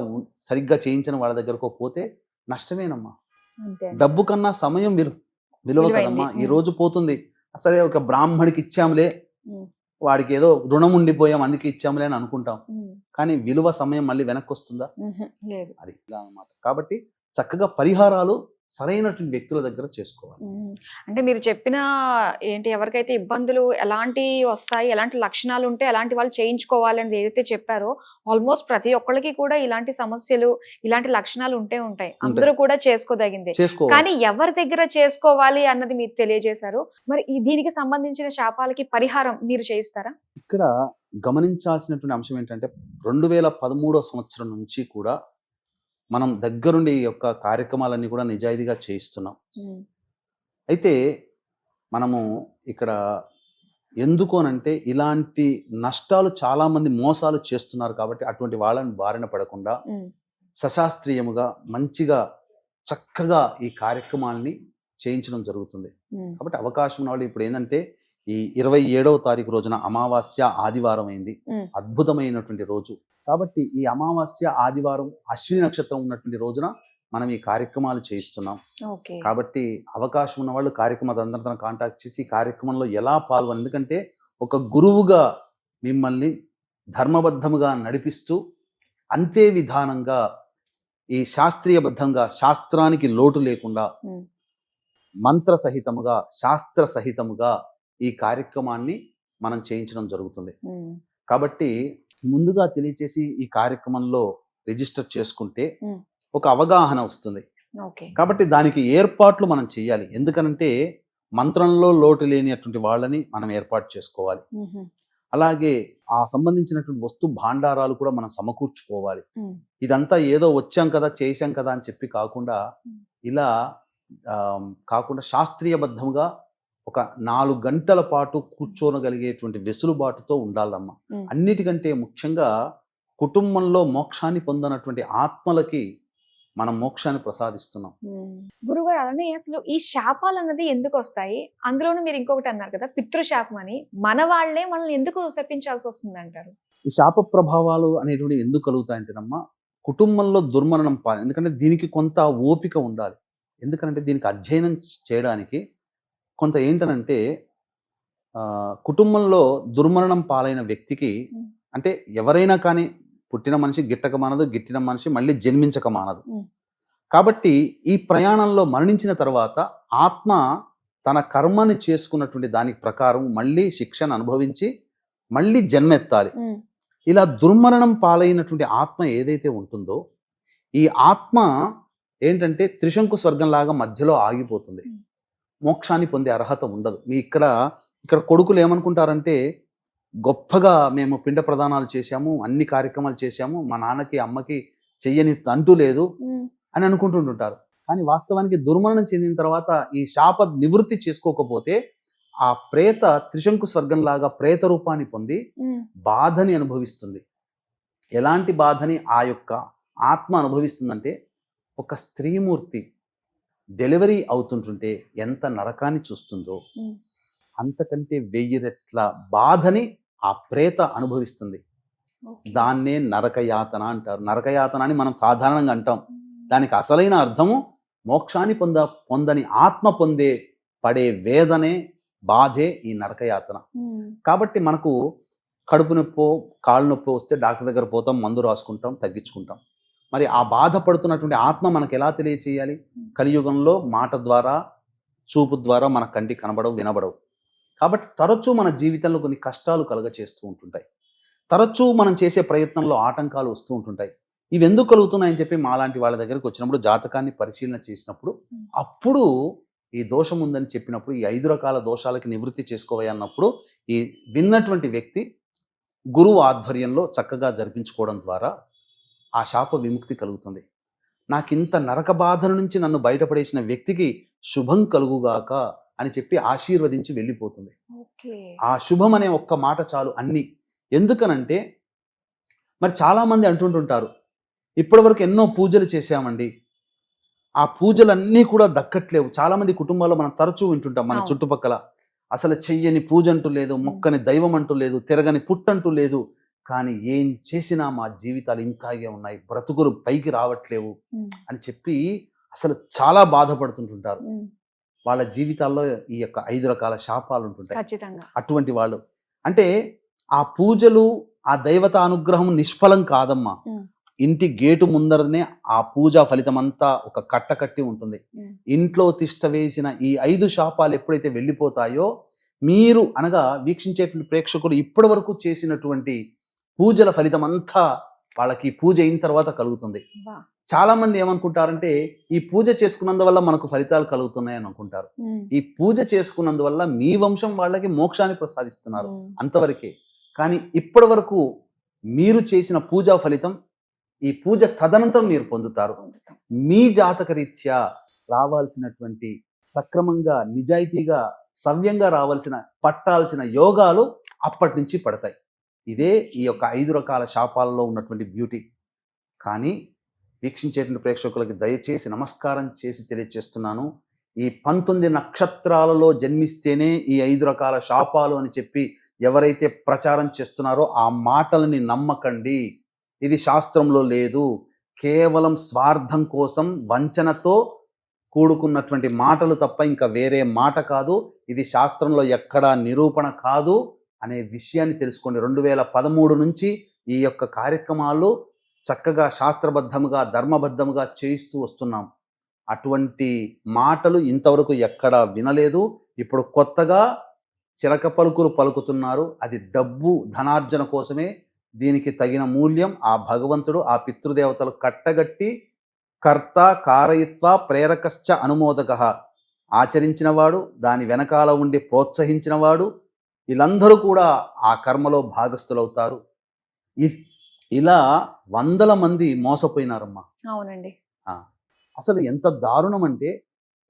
S3: సరిగ్గా చేయించిన వాళ్ళ దగ్గరకు పోతే నష్టమేనమ్మా. డబ్బు కన్నా సమయం విలువ కదమ్మా. ఈ రోజు పోతుంది, సరే ఒక బ్రాహ్మడికి ఇచ్చాంలే, వాడికి ఏదో రుణం ఉండిపోయాం అందుకే ఇచ్చాంలే అని అనుకుంటాం, కానీ విలువ సమయం మళ్ళీ వెనక్కి వస్తుందా?
S2: లేదు.
S3: అది ఇలా అన్నమాట. కాబట్టి చక్కగా పరిహారాలు సరైనటువంటి వ్యక్తుల దగ్గర చేసుకోవాలి.
S2: అంటే మీరు చెప్పిన ఎవరికైతే ఇబ్బందులు ఎలాంటివి వస్తాయి, ఎలాంటి లక్షణాలు ఉంటే ఎలాంటి వాళ్ళు చేయించుకోవాలి అని ఏదైతే చెప్పారో, ఆల్మోస్ట్ ప్రతి ఒక్కరికి కూడా ఇలాంటి సమస్యలు, ఇలాంటి లక్షణాలు ఉంటాయి. అందరూ కూడా చేసుకోదగిందే. కానీ ఎవరి దగ్గర చేసుకోవాలి అన్నది మీరు తెలియజేశారు. మరి దీనికి సంబంధించిన శాపాలకి పరిహారం మీరు చేయిస్తారా?
S3: ఇక్కడ గమనించాల్సినటువంటి అంశం ఏంటంటే 2013వ సంవత్సరం నుంచి కూడా మనం దగ్గరుండి ఈ యొక్క కార్యక్రమాలన్నీ కూడా నిజాయితీగా చేయిస్తున్నాం. అయితే మనము ఇక్కడ ఎందుకోనంటే ఇలాంటి నష్టాలు చాలా మంది మోసాలు చేస్తున్నారు కాబట్టి అటువంటి వాళ్ళని బారిన పడకుండా సశాస్త్రీయముగా మంచిగా చక్కగా ఈ కార్యక్రమాల్ని చేయించడం జరుగుతుంది. కాబట్టి అవకాశం ఉన్న వాళ్ళు ఇప్పుడు ఏంటంటే ఈ 27వ తారీఖు రోజున అమావాస్య ఆదివారం అయింది, అద్భుతమైనటువంటి రోజు. కాబట్టి ఈ అమావాస్య ఆదివారం అశ్విని నక్షత్రం ఉన్నటువంటి రోజున మనం ఈ కార్యక్రమాలు చేయిస్తున్నాం. కాబట్టి అవకాశం ఉన్న వాళ్ళు కార్యక్రమాలు అందరితో కాంటాక్ట్ చేసి ఈ కార్యక్రమంలో ఎలా పాల్గొని, ఎందుకంటే ఒక గురువుగా మిమ్మల్ని ధర్మబద్ధముగా నడిపిస్తూ అంతే విధానంగా ఈ శాస్త్రీయబద్ధంగా శాస్త్రానికి లోటు లేకుండా మంత్ర సహితముగా శాస్త్ర సహితముగా ఈ కార్యక్రమాన్ని మనం చేయించడం జరుగుతుంది. కాబట్టి ముందుగా తెలియచేసి ఈ కార్యక్రమంలో రిజిస్టర్ చేసుకుంటే ఒక అవగాహన వస్తుంది. కాబట్టి దానికి ఏర్పాట్లు మనం చేయాలి. ఎందుకనంటే మంత్రంలో లోటు లేనిటువంటి వాళ్ళని మనం ఏర్పాటు చేసుకోవాలి. అలాగే ఆ సంబంధించినటువంటి వస్తు భాండారాలు కూడా మనం సమకూర్చుకోవాలి. ఇదంతా ఏదో వచ్చాం కదా చేశాం కదా అని చెప్పి కాకుండా ఇలా కాకుండా శాస్త్రీయబద్ధంగా ఒక 4 గంటల పాటు కూర్చోనగలిగేటువంటి వెసులుబాటుతో ఉండాలమ్మా. అన్నిటికంటే ముఖ్యంగా కుటుంబంలో మోక్షాన్ని పొందనటువంటి ఆత్మలకి మనం మోక్షాన్ని ప్రసాదిస్తున్నాం.
S2: గురుగారు, అలానే అసలు ఈ శాపాలు అన్నది ఎందుకు వస్తాయి? అందులోనూ మీరు ఇంకొకటి అన్నారు కదా, పితృశాపం అని. మన వాళ్ళే మనల్ని ఎందుకు శపించాల్సి వస్తుంది అంటారు?
S3: ఈ శాప ప్రభావాలు అనేటువంటి ఎందుకు కలుగుతాయంటేనమ్మా, కుటుంబంలో దుర్మరణం ఎందుకంటే దీనికి కొంత ఓపిక ఉండాలి. ఎందుకంటే దీనికి అధ్యయనం చేయడానికి కొంత ఏంటనంటే కుటుంబంలో దుర్మరణం పాలైన వ్యక్తికి, అంటే ఎవరైనా కానీ పుట్టిన మనిషి గిట్టక మానదు, గిట్టిన మనిషి మళ్ళీ జన్మించక మానదు. కాబట్టి ఈ ప్రయాణంలో మరణించిన తర్వాత ఆత్మ తన కర్మని చేసుకున్నటువంటి దానికి ప్రకారం మళ్ళీ శిక్షను అనుభవించి మళ్ళీ జన్మెత్తాలి. ఇలా దుర్మరణం పాలైనటువంటి ఆత్మ ఏదైతే ఉంటుందో ఈ ఆత్మ ఏంటంటే త్రిశంకు స్వర్గంలాగా మధ్యలో ఆగిపోతుంది. మోక్షాన్ని పొందే అర్హత ఉండదు. ఇక్కడ కొడుకులు ఏమనుకుంటారంటే, గొప్పగా మేము పిండ ప్రదానాలు చేశాము, అన్ని కార్యక్రమాలు చేశాము, మా నాన్నకి అమ్మకి చెయ్యని అంటూ లేదు అని అనుకుంటుంటారు. కానీ వాస్తవానికి దుర్మరణం చెందిన తర్వాత ఈ శాప నివృత్తి చేసుకోకపోతే ఆ ప్రేత త్రిశంకు స్వర్గంలాగా ప్రేత రూపాన్ని పొంది బాధని అనుభవిస్తుంది. ఎలాంటి బాధని ఆ యొక్క ఆత్మ అనుభవిస్తుందంటే, ఒక స్త్రీమూర్తి డెలివరీ అవుతుంటుంటే ఎంత నరకాన్ని చూస్తుందో అంతకంటే 1000 రెట్ల బాధని ఆ ప్రేత అనుభవిస్తుంది. దాన్నే నరకయాతన అంటారు. నరకయాతన అని మనం సాధారణంగా అంటాం. దానికి అసలైన అర్థము మోక్షాన్ని పొందని ఆత్మ పడే వేదనే, బాధే ఈ నరకయాతన. కాబట్టి మనకు కడుపు నొప్పో కాళ్ళు నొప్పి వస్తే డాక్టర్ దగ్గర పోతాం, మందు రాసుకుంటాం, తగ్గించుకుంటాం. మరి ఆ బాధపడుతున్నటువంటి ఆత్మ మనకు ఎలా తెలియచేయాలి? కలియుగంలో మాట ద్వారా, చూపు ద్వారా మన కంటికి కనబడవు, వినబడవు. కాబట్టి తరచూ మన జీవితంలో కొన్ని కష్టాలు కలుగచేస్తూ ఉంటుంటాయి. తరచూ మనం చేసే ప్రయత్నంలో ఆటంకాలు వస్తూ ఉంటుంటాయి. ఇవి ఎందుకు కలుగుతున్నాయని చెప్పి మాలాంటి వాళ్ళ దగ్గరికి వచ్చినప్పుడు జాతకాన్ని పరిశీలన చేసినప్పుడు అప్పుడు ఈ దోషం ఉందని చెప్పినప్పుడు ఈ 5 రకాల దోషాలకి నివృత్తి చేసుకోవాలి అన్నప్పుడు ఈ విన్నటువంటి వ్యక్తి గురువు ఆధ్వర్యంలో చక్కగా జరిపించుకోవడం ద్వారా ఆ శాప విముక్తి కలుగుతుంది. నాకింత నరక బాధల నుంచి నన్ను బయటపడేసిన వ్యక్తికి శుభం కలుగుగాక అని చెప్పి ఆశీర్వదించి వెళ్ళిపోతుంది.
S2: ఓకే.
S3: ఆ శుభం అనే ఒక్క మాట చాలు అన్ని. ఎందుకనంటే మరి చాలామంది అంటుంటుంటారు, ఇప్పటివరకు ఎన్నో పూజలు చేశామండి, ఆ పూజలన్నీ కూడా దక్కట్లేవు. చాలామంది కుటుంబాల్లో మనం తరచూ వింటుంటాం మన
S2: అవును.
S3: చుట్టుపక్కల, అసలు చెయ్యని పూజ అంటూ లేదు, మొక్కని దైవం అంటూ లేదు, తిరగని పుట్టంటూ లేదు, కానీ ఏం చేసినా మా జీవితాలు ఇంతాగే ఉన్నాయి, బ్రతుకులు పైకి రావట్లేవు
S2: ఉమ్,
S3: అని చెప్పి అసలు చాలా బాధపడుతుంటుంటారు.
S2: ఉమ్,
S3: వాళ్ళ జీవితాల్లో ఈ యొక్క 5 రకాల శాపాలు ఉంటుంటాయి.
S2: ఖచ్చితంగా.
S3: అటువంటి వాళ్ళు అంటే ఆ పూజలు ఆ దైవత అనుగ్రహం నిష్ఫలం కాదమ్మా.
S2: ఉమ్,
S3: ఇంటి గేటు ముందరనే ఆ పూజా ఫలితం అంతా ఒక కట్ట కట్టి ఉంటుంది.
S2: ఉమ్,
S3: ఇంట్లో తిష్ట వేసిన ఈ 5 శాపాలు ఎప్పుడైతే వెళ్ళిపోతాయో మీరు అనగా వీక్షించేటువంటి ప్రేక్షకులు ఇప్పటి వరకు చేసినటువంటి పూజల ఫలితం అంతా వాళ్ళకి పూజ అయిన తర్వాత కలుగుతుంది.
S2: వా.
S3: చాలా మంది ఏమనుకుంటారంటే ఈ పూజ చేసుకున్నందువల్ల మనకు ఫలితాలు కలుగుతున్నాయి అని అనుకుంటారు.
S2: ఉమ్,
S3: ఈ పూజ చేసుకున్నందువల్ల మీ వంశం వాళ్ళకి మోక్షాన్ని ప్రసాదిస్తున్నారు,
S2: ఉమ్,
S3: అంతవరకే. కానీ ఇప్పటి వరకు మీరు చేసిన పూజా ఫలితం ఈ పూజ తదనంతరం మీరు పొందుతారు.
S2: పొందుతాం.
S3: మీ జాతక రీత్యా రావాల్సినటువంటి సక్రమంగా నిజాయితీగా సవ్యంగా రావాల్సిన పట్టాల్సిన యోగాలు అప్పటి నుంచి పడతాయి. ఇదే ఈ యొక్క 5 రకాల శాపాలలో ఉన్నటువంటి బ్యూటీ. కానీ వీక్షించేటువంటి ప్రేక్షకులకి దయచేసి నమస్కారం చేసి తెలియచేస్తున్నాను, ఈ 19 నక్షత్రాలలో జన్మిస్తేనే ఈ 5 రకాల శాపాలు అని చెప్పి ఎవరైతే ప్రచారం చేస్తున్నారో ఆ మాటలని నమ్మకండి. ఇది శాస్త్రంలో లేదు, కేవలం స్వార్థం కోసం వంచనతో కూడుకున్నటువంటి మాటలు తప్ప ఇంకా వేరే మాట కాదు. ఇది శాస్త్రంలో ఎక్కడా నిరూపణ కాదు అనే విషయాన్ని తెలుసుకోండి. 2013 నుంచి ఈ యొక్క కార్యక్రమాలు చక్కగా శాస్త్రబద్ధముగా ధర్మబద్ధముగా చేయిస్తూ వస్తున్నాం. అటువంటి మాటలు ఇంతవరకు ఎక్కడా వినలేదు. ఇప్పుడు కొత్తగా చిలక పలుకులు పలుకుతున్నారు. అది డబ్బు ధనార్జన కోసమే. దీనికి తగిన మూల్యం ఆ భగవంతుడు ఆ పితృదేవతలు కట్టగట్టి కర్త కారయిత్వ ప్రేరకశ్చ అనుమోదక, ఆచరించినవాడు దాని వెనకాల ఉండి ప్రోత్సహించినవాడు వీళ్ళందరూ కూడా ఆ కర్మలో భాగస్థులవుతారు. ఇలా 100 మంది మోసపోయినారమ్మా.
S2: అవునండి.
S3: అసలు ఎంత దారుణం అంటే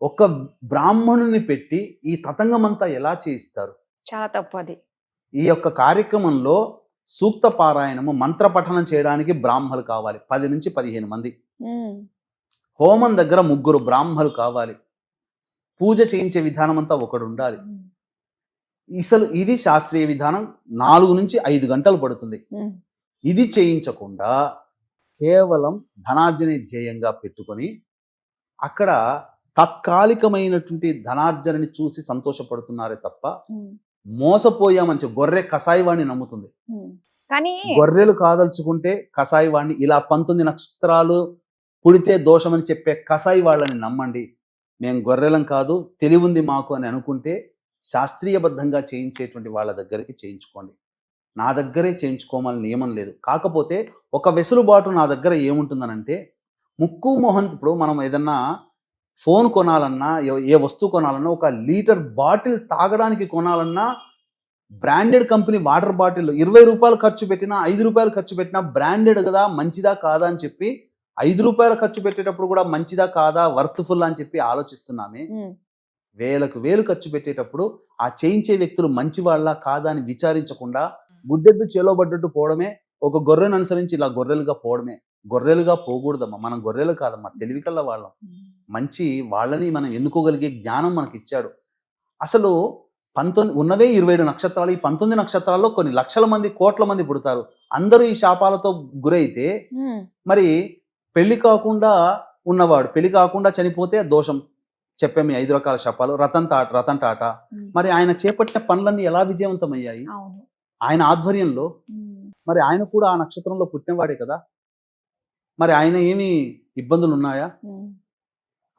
S3: ఒక బ్రాహ్మణుని పెట్టి ఈ తతంగమంతా ఎలా చేయిస్తారు?
S2: చాలా తప్పు అది.
S3: ఈ యొక్క కార్యక్రమంలో సూక్త పారాయణము మంత్ర పఠనం చేయడానికి బ్రాహ్మలు కావాలి, 10 నుంచి 15 మంది.
S2: ఉమ్,
S3: హోమం దగ్గర 3 బ్రాహ్మలు కావాలి. పూజ చేయించే విధానం అంతా ఒకడు ఉండాలి.
S2: ఉమ్,
S3: అసలు ఇది శాస్త్రీయ విధానం 4 నుంచి 5 గంటలు పడుతుంది.
S2: ఉమ్,
S3: ఇది చేయించకుండా కేవలం ధనార్జనే ధ్యేయంగా పెట్టుకొని అక్కడ తాత్కాలికమైనటువంటి ధనార్జనని చూసి సంతోషపడుతున్నారే తప్ప
S2: ఉమ్,
S3: మోసపోయామని చెప్పి గొర్రె కసాయివాణ్ణి నమ్ముతుంది.
S2: ఉమ్. కానీ
S3: గొర్రెలు కాదలుచుకుంటే కసాయివాణ్ణి, ఇలా 19 నక్షత్రాలు పుడితే దోషమని చెప్పే కసాయి వాళ్ళని నమ్మండి. మేము గొర్రెలం కాదు, తెలివుంది మాకు అని అనుకుంటే శాస్త్రీయబద్ధంగా చేయించేటువంటి వాళ్ళ దగ్గరికి చేయించుకోండి. నా దగ్గరే చేయించుకోమని నియమం లేదు. కాకపోతే ఒక వెసులుబాటు నా దగ్గర ఏముంటుందనంటే ముక్కు మొహం, ఇప్పుడు మనం ఏదన్నా ఫోన్ కొనాలన్నా ఏ వస్తువు కొనాలన్నా 1 లీటర్ బాటిల్ తాగడానికి కొనాలన్నా బ్రాండెడ్ కంపెనీ వాటర్ బాటిల్ 20 రూపాయలు ఖర్చు పెట్టినా 5 రూపాయలు ఖర్చు పెట్టినా బ్రాండెడ్ కదా, మంచిదా కాదా అని చెప్పి 5 రూపాయలు ఖర్చు పెట్టేటప్పుడు కూడా మంచిదా కాదా, వర్త్ఫుల్ అని చెప్పి ఆలోచిస్తున్నామే.
S2: ఉమ్,
S3: వేలు ఖర్చు పెట్టేటప్పుడు ఆ చేయించే వ్యక్తులు మంచి వాళ్ళ కాదా అని విచారించకుండా గుడ్డెద్దు చేలోబడ్డట్టు పోవడమే, ఒక గొర్రెను అనుసరించి ఇలా గొర్రెలుగా పోవడమే. గొర్రెలుగా పోకూడదమ్మా, మనం గొర్రెలు కాదమ్మా, తెలివి కల్లా వాళ్ళం.
S2: ఉమ్.
S3: మంచి వాళ్ళని మనం ఎన్నుకోగలిగే జ్ఞానం మనకి ఇచ్చాడు. అసలు 19 ఉన్నవే 27 నక్షత్రాలు. ఈ 19 నక్షత్రాల్లో కొన్ని లక్షల మంది కోట్ల మంది పుడతారు. అందరూ ఈ శాపాలతో గురైతే
S2: ఉమ్,
S3: మరి పెళ్లి కాకుండా ఉన్నవాడు, పెళ్లి కాకుండా చనిపోతే దోషం చెప్పాము. 5 రకాల శాపాలు. రతన్ టాట
S2: ఉమ్.
S3: మరి ఆయన చేపట్టిన పనులన్నీ ఎలా విజయవంతమయ్యాయి?
S2: అవును.
S3: ఆయన ఆధ్వర్యంలో.
S2: ఉమ్,
S3: మరి ఆయన కూడా ఆ నక్షత్రంలో పుట్టినవాడే కదా, మరి ఆయన ఏమి ఇబ్బందులు ఉన్నాయా?
S2: ఉమ్,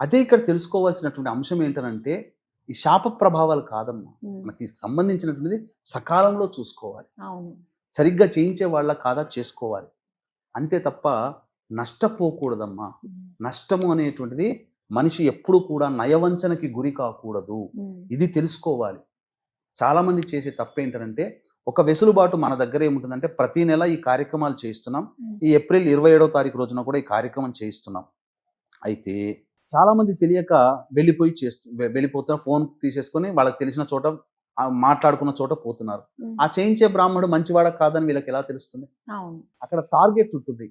S3: అదే ఇక్కడ తెలుసుకోవాల్సినటువంటి అంశం ఏంటనంటే ఈ శాప ప్రభావాలు కాదమ్మా.
S2: ఉమ్,
S3: మనకి సంబంధించినటువంటిది సకాలంలో చూసుకోవాలి,
S2: అవును.
S3: సరిగ్గా చేయించే వాళ్ళ కాదా చేసుకోవాలి, అంతే తప్ప నష్టపోకూడదమ్మా.
S2: ఉమ్,
S3: నష్టము అనేటువంటిది మనిషి ఎప్పుడు కూడా నయవంచనకి గురి కాకూడదు,
S2: ఉమ్,
S3: ఇది తెలుసుకోవాలి. చాలామంది చేసే తప్పు ఏంటంటే ఒక వెసులుబాటు మన దగ్గర ఏముంటుందంటే ప్రతి నెల ఈ కార్యక్రమాలు చేయిస్తున్నాం, ఈ ఏప్రిల్ 27వ తారీఖు రోజున కూడా ఈ కార్యక్రమం చేయిస్తున్నాం. అయితే చాలామంది తెలియక వెళ్ళిపోతున్నారు, ఫోన్ తీసేసుకొని వాళ్ళకి తెలిసిన చోట మాట్లాడుకున్న చోట పోతున్నారు.
S2: ఉమ్,
S3: ఆ చేయించే బ్రాహ్మణుడు మంచివాడ కాదని వీళ్ళకి ఎలా తెలుస్తుంది?
S2: అవును.
S3: అక్కడ టార్గెట్ ఉంటుంది.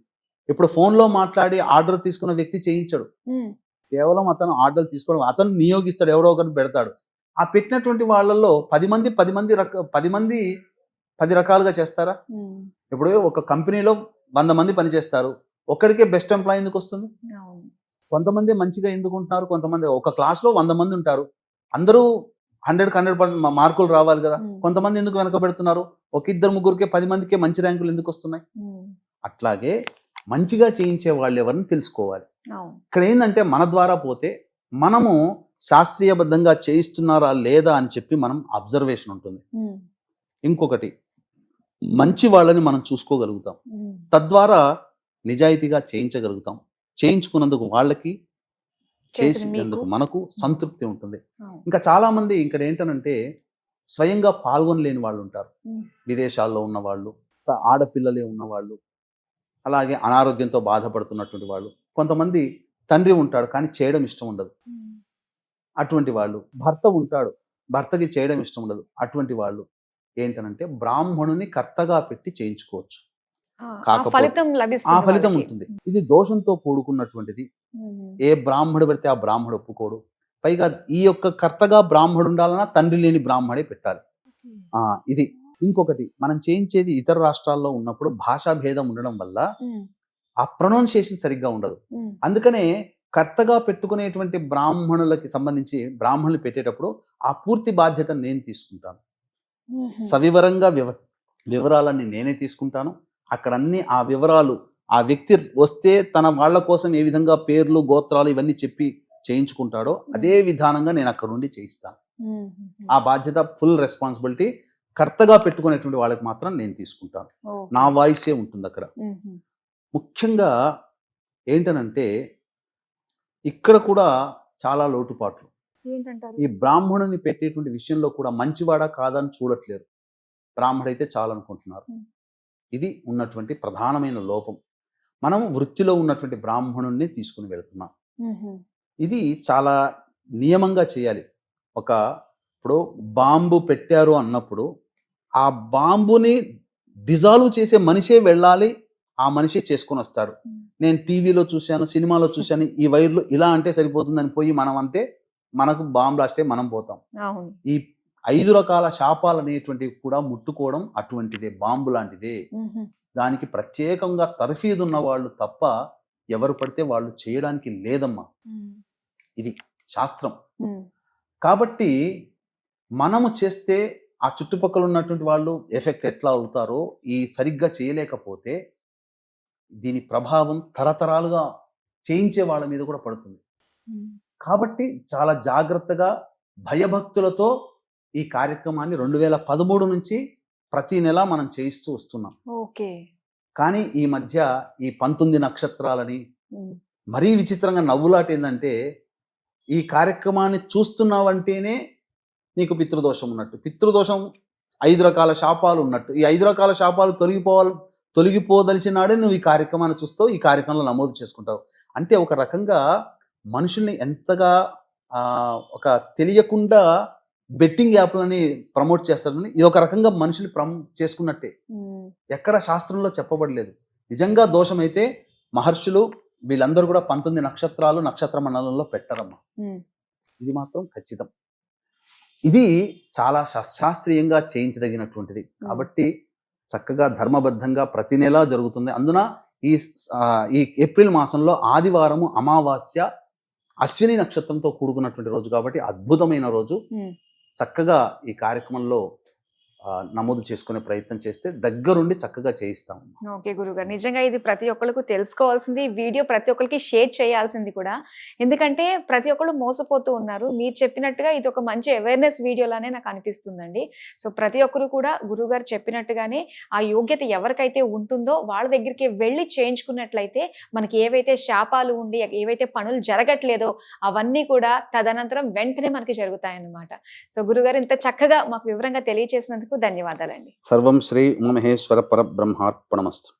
S3: ఇప్పుడు ఫోన్లో మాట్లాడి ఆర్డర్ తీసుకున్న వ్యక్తి చేయించడు,
S2: ఉమ్,
S3: కేవలం అతను ఆర్డర్ తీసుకోవడం, అతను నియోగిస్తాడు, ఎవరో ఒకరిని పెడతాడు. ఆ పెట్టినటువంటి వాళ్ళల్లో 10 మంది 10 రకాలుగా చేస్తారా?
S2: ఉమ్,
S3: ఇప్పుడు ఒక కంపెనీలో 100 మంది పనిచేస్తారు, ఒక్కడికే బెస్ట్ ఎంప్లాయ్ ఎందుకు వస్తుంది?
S2: అవును.
S3: కొంతమంది మంచిగా ఎందుకు ఉంటున్నారు, కొంతమంది ఒక క్లాస్లో 100 మంది ఉంటారు, అందరూ 100% మార్కులు రావాలి కదా,
S2: ఉమ్,
S3: కొంతమంది ఎందుకు వెనక పెడుతున్నారు? ఒక 2-3కే 10 మందికే మంచి ర్యాంకులు ఎందుకు వస్తున్నాయి?
S2: ఉమ్,
S3: అట్లాగే మంచిగా చేయించే వాళ్ళు ఎవరిని తెలుసుకోవాలి.
S2: అవును.
S3: ఇక్కడ ఏంటంటే మన ద్వారా పోతే మనము శాస్త్రీయబద్ధంగా చేయిస్తున్నారా లేదా అని చెప్పి మనం అబ్జర్వేషన్ ఉంటుంది.
S2: ఉమ్,
S3: ఇంకొకటి మంచి వాళ్ళని మనం చూసుకోగలుగుతాం,
S2: ఉమ్,
S3: తద్వారా నిజాయితీగా చేయించగలుగుతాం. చేయించుకున్నందుకు వాళ్ళకి, చేసినందుకు
S2: మీకు.
S3: మనకు సంతృప్తి ఉంటుంది.
S2: అవును.
S3: ఇంకా చాలా మంది ఇక్కడ ఏంటనంటే స్వయంగా పాల్గొనలేని వాళ్ళు ఉంటారు,
S2: ఉమ్,
S3: విదేశాల్లో ఉన్న వాళ్ళు, ఆడపిల్లలే ఉన్నవాళ్ళు, అలాగే అనారోగ్యంతో బాధపడుతున్నటువంటి వాళ్ళు, కొంతమంది తండ్రి ఉంటాడు కానీ చేయడం ఇష్టం ఉండదు,
S2: ఉమ్,
S3: అటువంటి వాళ్ళు, భర్త ఉంటాడు భర్తకి చేయడం ఇష్టం ఉండదు, అటువంటి వాళ్ళు ఏంటనంటే బ్రాహ్మణుని కర్తగా పెట్టి చేయించుకోవచ్చు.
S2: ఆ
S3: కాకపోతే
S2: ఫలితం
S3: ఆ
S2: లభిస్తుంది
S3: ఫలితం
S2: వాళ్ళకి.
S3: ఉంటుంది. ఇది దోషంతో కూడుకున్నటువంటిది.
S2: ఉమ్,
S3: ఏ బ్రాహ్మడు పెడితే ఆ బ్రాహ్మడు ఒప్పుకోడు. పైగా ఈ యొక్క కర్తగా బ్రాహ్మడు ఉండాలన్నా తండ్రి లేని బ్రాహ్మడే పెట్టాలి. ఇది ఇంకొకటి, మనం చేయించేది ఇతర రాష్ట్రాల్లో ఉన్నప్పుడు భాషా భేదం ఉండడం వల్ల
S2: ఉమ్,
S3: ఆ ప్రొనౌన్సియేషన్ సరిగ్గా ఉండదు.
S2: ఉమ్,
S3: అందుకనే కర్తగా పెట్టుకునేటువంటి బ్రాహ్మణులకి సంబంధించి బ్రాహ్మణులు పెట్టేటప్పుడు ఆ పూర్తి బాధ్యత నేను తీసుకుంటాను.
S2: ఉమ్,
S3: సవివరంగా వివరాలన్నీ నేనే తీసుకుంటాను. అక్కడ అన్ని ఆ వివరాలు ఆ వ్యక్తి వస్తే తన వాళ్ళ కోసం ఏ విధంగా పేర్లు గోత్రాలు ఇవన్నీ చెప్పి చేయించుకుంటాడో అదే విధానంగా నేను అక్కడ ఉండి చేయిస్తాను.
S2: ఉమ్,
S3: ఆ బాధ్యత ఫుల్ రెస్పాన్సిబిలిటీ కర్తగా పెట్టుకునేటువంటి వాళ్ళకి మాత్రం నేను తీసుకుంటాను.
S2: ఓకే.
S3: నా వాయిసే ఉంటుంది అక్కడ.
S2: ఉమ్,
S3: ముఖ్యంగా ఏంటనంటే ఇక్కడ కూడా చాలా లోటుపాట్లు.
S2: ఏంటంటారు?
S3: ఈ బ్రాహ్మణుని పెట్టేటువంటి విషయంలో కూడా మంచివాడా కాదని చూడట్లేరు, బ్రాహ్మడైతే చాలనుకుంటున్నారు.
S2: ఉమ్,
S3: ఇది ఉన్నటువంటి ప్రధానమైన లోపం. మనం వృత్తిలో ఉన్నటువంటి బ్రాహ్మణుణ్ణి తీసుకుని వెళుతున్నాం.
S2: ఉమ్,
S3: ఇది చాలా నియమంగా చేయాలి. ఇప్పుడు బాంబు పెట్టారు అన్నప్పుడు ఆ బాంబుని డిజాల్వ్ చేసే మనిషే వెళ్ళాలి, ఆ మనిషే చేసుకొని వస్తాడు.
S2: ఉమ్,
S3: నేను టీవీలో చూశాను, సినిమాలో చూశాను, ఈ వైర్లు ఇలా అంటే సరిపోతుందని పోయి మనం అంటే మనకు బాంబ్ బ్లాస్టే మనం పోతాం.
S2: అవును.
S3: ఈ 5 రకాల శాపాలు అనేటువంటివి కూడా ముట్టుకోవడం అటువంటిదే, బాంబు లాంటిదే.
S2: ఉమ్,
S3: దానికి ప్రత్యేకంగా తర్ఫీదు ఉన్న వాళ్ళు తప్ప ఎవరు పడితే వాళ్ళు చేయడానికి లేదమ్మా.
S2: ఉమ్,
S3: ఇది శాస్త్రం.
S2: ఉమ్,
S3: కాబట్టి మనము చేస్తే ఆ చుట్టుపక్కల ఉన్నటువంటి వాళ్ళు ఎఫెక్ట్ ఎట్లా అవుతారో, ఈ సరిగ్గా చేయలేకపోతే దీని ప్రభావం తరతరాలుగా చేయించే వాళ్ళ మీద కూడా పడుతుంది.
S2: ఉమ్,
S3: కాబట్టి చాలా జాగ్రత్తగా భయభక్తులతో ఈ కార్యక్రమాన్ని 2013 నుంచి ప్రతి నెల మనం చేయిస్తూ వస్తున్నాం.
S2: ఓకే.
S3: కానీ ఈ మధ్య ఈ 19 నక్షత్రాలని
S2: ఉమ్,
S3: మరీ విచిత్రంగా నవ్వులాట ఏంటంటే ఈ కార్యక్రమాన్ని చూస్తున్నావంటేనే నీకు పితృదోషం ఉన్నట్టు, పితృదోషం 5 రకాల శాపాలు ఉన్నట్టు, ఈ 5 రకాల శాపాలు తొలగిపోదలిచినాడే నువ్వు ఈ కార్యక్రమాన్ని చూస్తావు, ఈ కార్యక్రమంలో నమోదు చేసుకుంటావు. అంటే ఒక రకంగా మనుషుల్ని ఎంతగా ఒక తెలియకుండా బెట్టింగ్ యాప్లని ప్రమోట్ చేస్తారని, ఇది ఒక రకంగా మనుషులు చేసుకున్నట్టే.
S2: ఉమ్,
S3: ఎక్కడ శాస్త్రంలో చెప్పబడలేదు. నిజంగా దోషమైతే మహర్షులు వీళ్ళందరూ కూడా 19 నక్షత్రాలు నక్షత్ర మండలంలో పెట్టరమ్మా.
S2: ఉమ్,
S3: ఇది మాత్రం ఖచ్చితం. ఇది చాలా శాస్త్రీయంగా చేయించదగినటువంటిది. కాబట్టి చక్కగా ధర్మబద్ధంగా ప్రతి నెలా జరుగుతుంది. అందున ఈ ఏప్రిల్ మాసంలో ఆదివారము అమావాస్య అశ్విని నక్షత్రంతో కూడుకున్నటువంటి రోజు కాబట్టి అద్భుతమైన రోజు.
S2: ఉమ్,
S3: చక్కగా ఈ కార్యక్రమంలో నమోదు చేసుకునే ప్రయత్నం చేస్తే దగ్గరుండి చక్కగా చేయిస్తాం.
S2: ఓకే గురుగారు, నిజంగా ఇది ప్రతి ఒక్కరికి తెలుసుకోవాల్సింది, ఈ వీడియో ప్రతి ఒక్కరికి షేర్ చేయాల్సింది కూడా. ఎందుకంటే ప్రతి ఒక్కళ్ళు మోసపోతూ ఉన్నారు. మీరు చెప్పినట్టుగా ఇది ఒక మంచి అవేర్నెస్ వీడియోలానే నాకు అనిపిస్తుందండి. సో ప్రతి ఒక్కరు కూడా గురుగారు చెప్పినట్టుగానే ఆ యోగ్యత ఎవరికైతే ఉంటుందో వాళ్ళ దగ్గరికి వెళ్ళి చేయించుకున్నట్లయితే మనకి ఏవైతే శాపాలు ఉండి ఏవైతే పనులు జరగట్లేదో అవన్నీ కూడా తదనంతరం వెంటనే మనకి జరుగుతాయన్నమాట. సో గురుగారు ఇంత చక్కగా మాకు వివరంగా తెలియజేసినందుకు ధన్యవాదాలండి.
S3: సర్వం శ్రీ ఉమామహేశ్వర పరబ్రహ్మార్పణమస్తు.